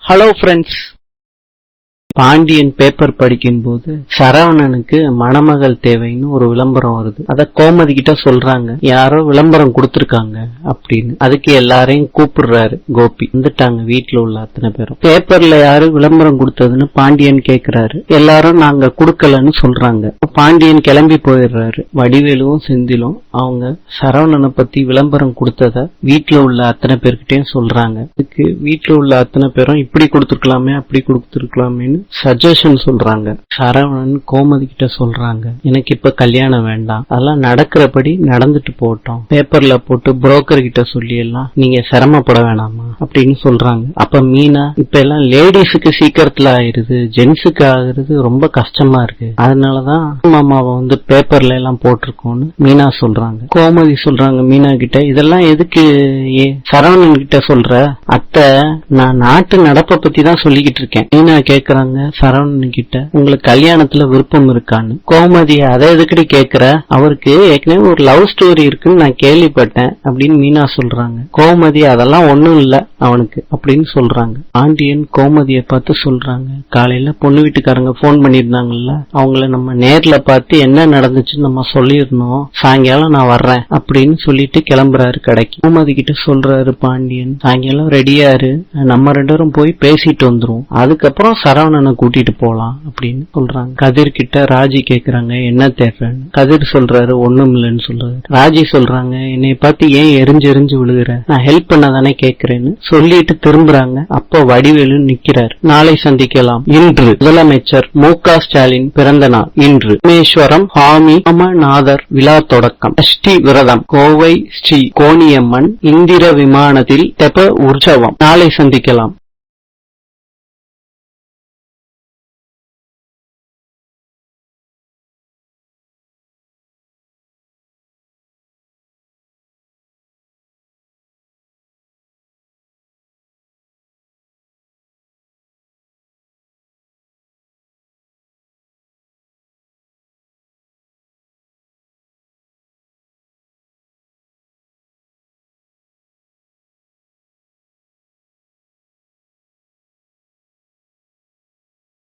Hello friends, Pandian paper படிக்கும் போது சரவணனுக்கு மணமகள் தேவைன்னு ஒரு விளம்பரம் வருது. அத கோமதி கிட்ட சொல்றாங்க, யாரோ விளம்பரம் கொடுத்திருக்காங்க அப்படின்னு. அதுக்கு எல்லாரையும் கூப்பிடுறாரு கோபி. வந்துட்டாங்க வீட்டுல உள்ள அத்தனை பேரும். பேப்பர்ல யாரு விளம்பரம் கொடுத்ததுன்னு பாண்டியன் கேக்குறாரு. எல்லாரும் நாங்க குடுக்கலன்னு சொல்றாங்க. பாண்டியன் கிளம்பி போயிடுறாரு. வடிவேலுவும் செந்திலும் அவங்க சரவணனை பத்தி விளம்பரம் கொடுத்தத வீட்டுல உள்ள அத்தனை பேர்கிட்டயும் சொல்றாங்க. அதுக்கு வீட்டுல உள்ள அத்தனை பேரும் இப்படி கொடுத்துருக்கலாமே அப்படி கொடுத்துருக்கலாமேன்னு சஜஷன் சொல்றாங்க. சரவணன் கோமதி கிட்ட சொல்றாங்க, எனக்கு இப்ப கல்யாணம் வேண்டாம், அதெல்லாம் நடக்கிறபடி நடந்துட்டு போட்டோம், பேப்பர்ல போட்டு புரோக்கர் கிட்ட சொல்லி எல்லாம் நீங்க சிரமப்பட வேணாமா அப்படின்னு சொல்றாங்க. அப்ப மீனா, இப்ப எல்லாம் லேடிஸுக்கு சீக்கிரத்துல ஆயிருது, ஜென்ஸுக்கு ஆகுறது ரொம்ப கஷ்டமா இருக்கு, அதனாலதான் மாமாவை பேப்பர்ல எல்லாம் போட்டிருக்கோம்னு மீனா சொல்றாங்க. கோமதி சொல்றாங்க மீனா கிட்ட, இதெல்லாம் எதுக்கு சரவணன் கிட்ட சொல்ற? அத்தை, நான் நாட்டு நடப்பை பத்தி தான் சொல்லிக்கிட்டு இருக்கேன். மீனா கேக்குறாங்க சரவணன் கிட்ட, உங்களுக்கு கல்யாணத்துல விருப்பம் இருக்கான்னு. கோமதி, அதை எதுக்கடி கேக்குற, அவருக்கு ஏற்கனவே ஒரு லவ் ஸ்டோரி இருக்குன்னு நான் கேள்விப்பட்டேன் அப்படின்னு மீனா சொல்றாங்க. கோமதி, அதெல்லாம் ஒண்ணும் இல்ல அவனுக்கு அப்படின்னு சொல்றாங்க. பாண்டியன் கோமதியை பார்த்து சொல்றாங்க, காலையில பொண்ணு வீட்டுக்காரங்க போன் பண்ணிருந்தாங்கல்ல, அவங்கள நம்ம நேர்ல பார்த்து என்ன நடந்துச்சுன்னு நம்ம சொல்லிருந்தோம், சாயங்காலம் நான் வர்றேன் அப்படின்னு சொல்லிட்டு கிளம்புறாரு கடைக்கு. கோமதி கிட்ட சொல்றாரு பாண்டியன், சாயங்காலம் ரெடியாரு, நம்ம ரெண்டு பேரும் போய் பேசிட்டு வந்துரும், அதுக்கப்புறம் சரவணனை கூட்டிட்டு போலாம் அப்படின்னு சொல்றாங்க. கதிர் கிட்ட ராஜி கேக்குறாங்க, என்ன தேடுறேன்னு. கதிர் சொல்றாரு, ஒண்ணும் இல்லைன்னு சொல்றாரு. ராஜி சொல்றாங்க, என்னை பார்த்து ஏன் எரிஞ்சு விழுகிற, நான் ஹெல்ப் பண்ணதானே கேக்குறேன்னு சொல்லிட்டு திரும்புறாங்க. அப்ப வடிவேலு நிக்கிறார். நாளை சந்திக்கலாம். இன்று முதலமைச்சர் மு.க. ஸ்டாலின் பிறந்த நாள். இன்று ராமேஸ்வரம் சுவாமி ராமநாதர் விழா தொடக்கம். அஷ்டி விரதம். கோவை ஸ்ரீ கோணியம்மன் இந்திர விமானத்தில் தெப்ப உற்சவம். நாளை சந்திக்கலாம்.